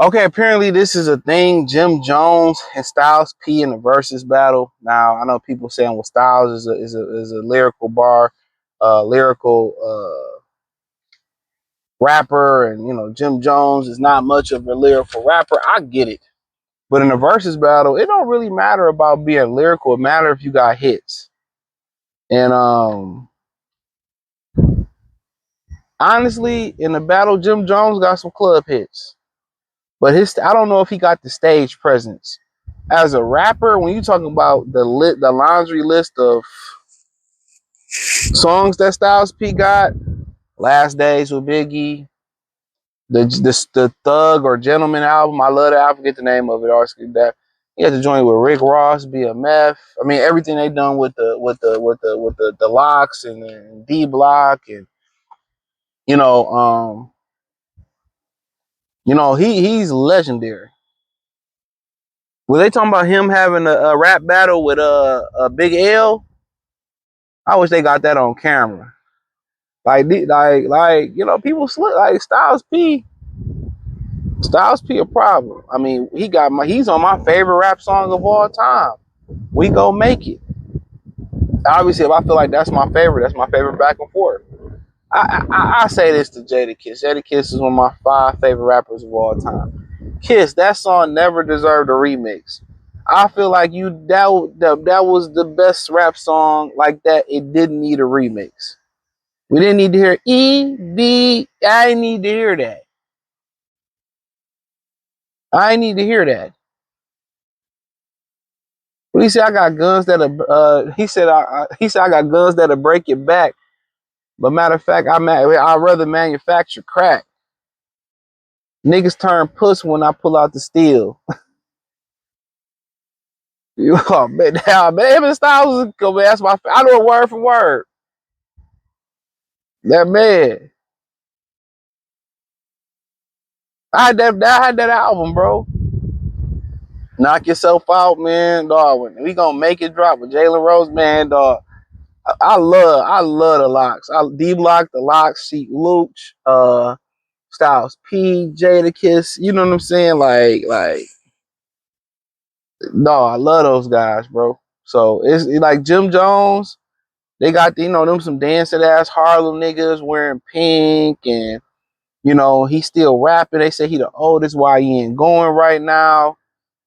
Okay, apparently this is a thing. Jim Jones and Styles P in the versus battle. Now I know people saying, well, Styles is a lyrical lyrical rapper, and Jim Jones is not much of a lyrical rapper. I get it, but in a versus battle, it don't really matter about being lyrical. It matters if you got hits. And honestly, in the battle, Jim Jones got some club hits, but I don't know if he got the stage presence. As a rapper, when you talking about the laundry list of songs that Styles P got, Last Days with Biggie, the Thug or Gentleman album, I love that. I forget the name of it. That he had to join with Rick Ross, BMF. I mean, everything they done with the Locks and D Block, and you know, um, he's legendary. Were they talking about him having a rap battle with a Big L? I wish they got that on camera. People slip like Styles P a problem. I mean, he's on my favorite rap song of all time. We Go Make It. Obviously, if I feel like that's my favorite back and forth. I say this to Jadakiss. Jadakiss is one of my 5 favorite rappers of all time. Kiss, that song never deserved a remix. I feel like that was the best rap song like that. It didn't need a remix. We didn't need to hear E-B. I didn't need to hear that. I need to hear that. But he said I got guns that'll. He said I got guns that'll break your back. But matter of fact, I'd rather manufacture crack. Niggas turn puss when I pull out the steel. Oh man, man, Styles is man. That's my. I know it word for word. That man. I had that album, bro. Knock Yourself Out, man, dog. We gonna make it drop with Jalen Rose, man, dog. I love the Locks. D Block, the Locks, Sheet Luch, Styles P, Jadakiss. You know what I'm saying? No, I love those guys, bro. So it's like Jim Jones. They got them some dancing ass Harlem niggas wearing pink, and he's still rapping. They say he the oldest. Why he ain't going right now?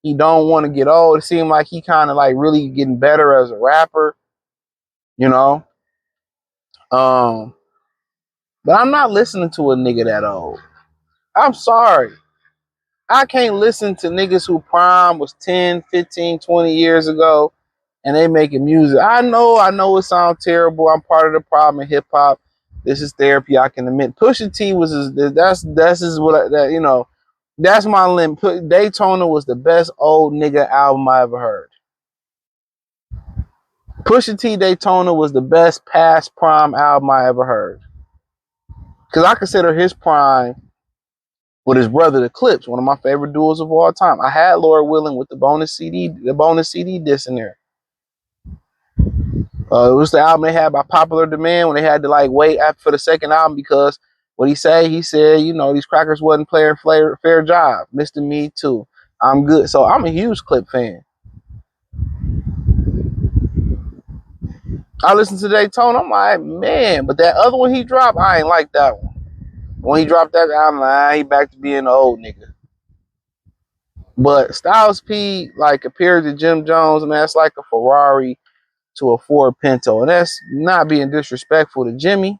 He don't want to get old. It seemed like he kind of like really getting better as a rapper, you know. Um, but I'm not listening to a nigga that old. I'm sorry. I can't listen to niggas who prime was 10, 15, 20 years ago and they making music. I know it sounds terrible. I'm part of the problem in hip hop. This is therapy, I can admit. Pusha T that's my limit. Daytona was the best old nigga album I ever heard. Pusha T Daytona was the best past prime album I ever heard. Because I consider his prime with his brother, The Clips, one of my favorite duos of all time. I had Lord Willing with the bonus CD disc in there. It was the album they had by popular demand when they had to like wait for the second album because what he said, these crackers wasn't playing fair job. Mr. Me Too. I'm good. So I'm a huge Clip fan. I listened to Daytona. I'm like, man, but that other one he dropped, I ain't like that one. When he dropped that album, he back to being the old nigga. But Styles P, like, compared to Jim Jones, man, that's like a Ferrari to a Ford Pinto. And that's not being disrespectful to Jimmy.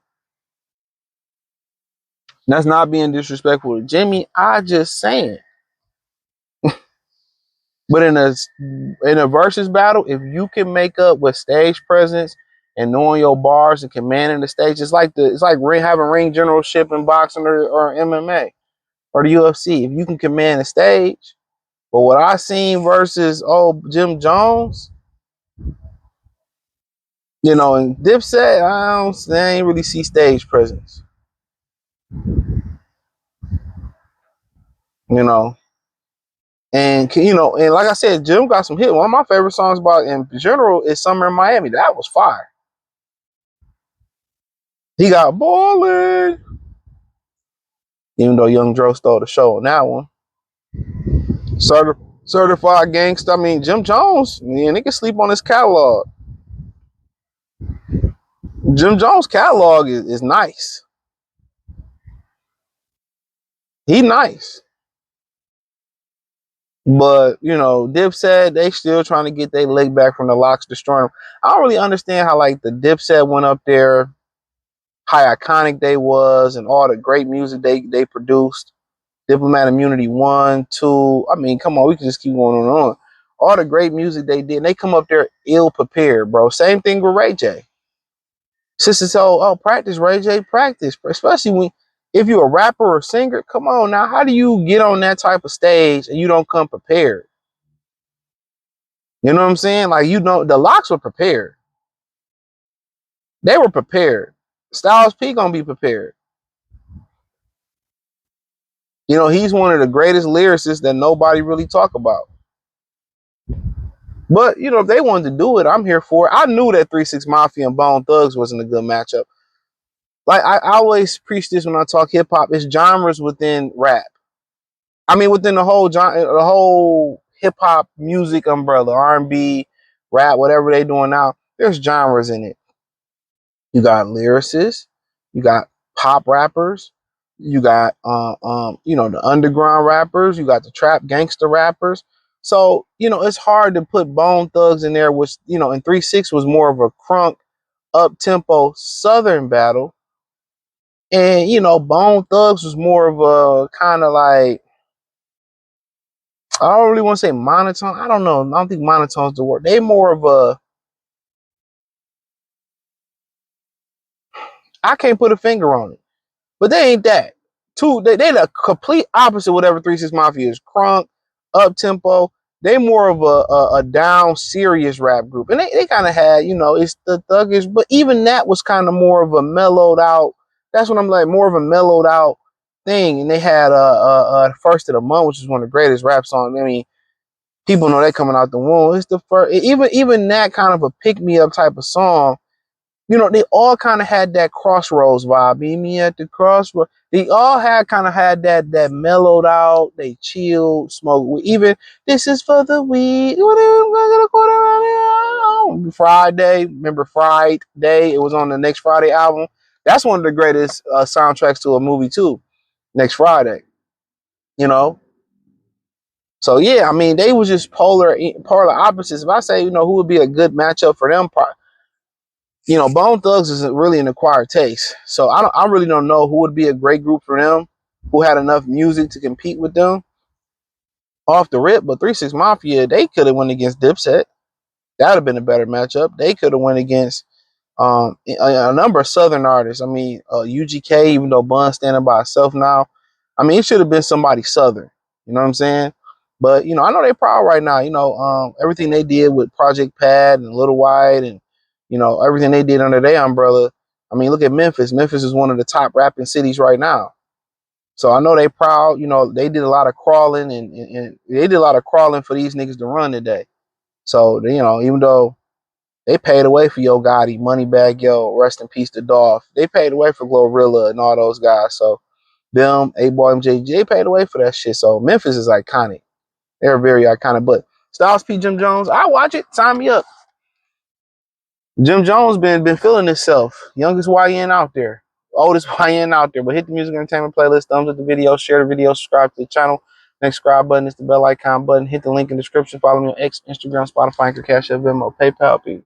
That's not being disrespectful to Jimmy. I just saying. But in a versus battle, if you can make up with stage presence and knowing your bars and commanding the stage, it's like having ring generalship in boxing or MMA or the UFC. If you can command the stage, but what I seen versus Jim Jones, and Dipset, I ain't really see stage presence. And like I said, Jim got some hits. One of my favorite songs about in general is Summer in Miami. That was fire. He got Ballin'. Even though Young Dro stole the show on that one. Certified gangsta. I mean, Jim Jones, man, they can sleep on his catalog. Jim Jones' catalog is nice. He nice. But, you know, Dipset, they still trying to get their leg back from the Locks destroying them. I don't really understand how, like, the Dipset went up there, how iconic they was, and all the great music they produced. Diplomat Immunity 1, 2. I mean, come on, we can just keep going on and on. All the great music they did, and they come up there ill prepared, bro. Same thing with Ray J. Sisters told, oh, practice, Ray J, practice. Especially when, if you're a rapper or singer, come on now, how do you get on that type of stage and you don't come prepared? You know what I'm saying? Like, you know, the Locks were prepared. They were prepared. Styles P gonna be prepared. You know, he's one of the greatest lyricists that nobody really talk about. But, you know, if they wanted to do it, I'm here for it. I knew that 3-6 Mafia and Bone Thugs wasn't a good matchup. Like, I always preach this when I talk hip hop. It's genres within rap. I mean, within the whole hip hop music umbrella, R&B, rap, whatever they doing now, there's genres in it. You got lyricists, you got pop rappers, you got you know, the underground rappers, you got the trap gangster rappers. So, you know, it's hard to put Bone Thugs in there, which, you know, in 3-6 was more of a crunk, up tempo southern battle. And, you know, Bone Thugs was more of a kind of like, I don't really want to say monotone. I don't know. I don't think monotone's the word. They more of a, I can't put a finger on it. But they ain't that. They the complete opposite of whatever 3-6 Mafia is. Crunk, up tempo. They more of a down serious rap group. And they kind of had, you know, it's the thuggish, but even that was kind of more of a mellowed out. That's what I'm like, more of a mellowed out thing. And they had First of the Month, which is one of the greatest rap songs. I mean, people know they coming out the womb. It's the first, even that kind of a pick me up type of song. You know, they all kind of had that Crossroads vibe. Meet me at the crossroads. They all had kind of had that mellowed out. They chilled, smoked. Even this is for the weed. Friday, remember Friday? It was on the Next Friday album. That's one of the greatest soundtracks to a movie too. Next Friday, you know. So yeah, I mean, they was just polar opposites. If I say, you know, who would be a good matchup for them, you know, Bone Thugs isn't really an acquired taste. So I really don't know who would be a great group for them, who had enough music to compete with them off the rip. But 3-6 Mafia, they could have went against Dipset. That would have been a better matchup. They could have went against a number of Southern artists. I mean, UGK, even though Bun's standing by itself now, I mean, it should have been somebody Southern. You know what I'm saying? But, you know, I know they're proud right now. You know, everything they did with Project Pad and Little White and, you know, everything they did under their umbrella. I mean, look at Memphis. Memphis is one of the top rapping cities right now. So I know they proud. You know, they did a lot of crawling and they did a lot of crawling for these niggas to run today. So, you know, even though they paid away for Yo Gotti, Moneybagg Yo, rest in peace to Dolph. They paid away for Glorilla and all those guys. So them, A-Boy, MJG, they paid away for that shit. So Memphis is iconic. They're very iconic. But Styles P, Jim Jones, I watch it. Sign me up. Jim Jones been feeling himself. Youngest YN out there. Oldest YN out there. But hit the music entertainment playlist. Thumbs up the video. Share the video. Subscribe to the channel. Next subscribe button is the bell icon button. Hit the link in the description. Follow me on X, Instagram, Spotify, Anchor, Cash App, Venmo, PayPal. Peace.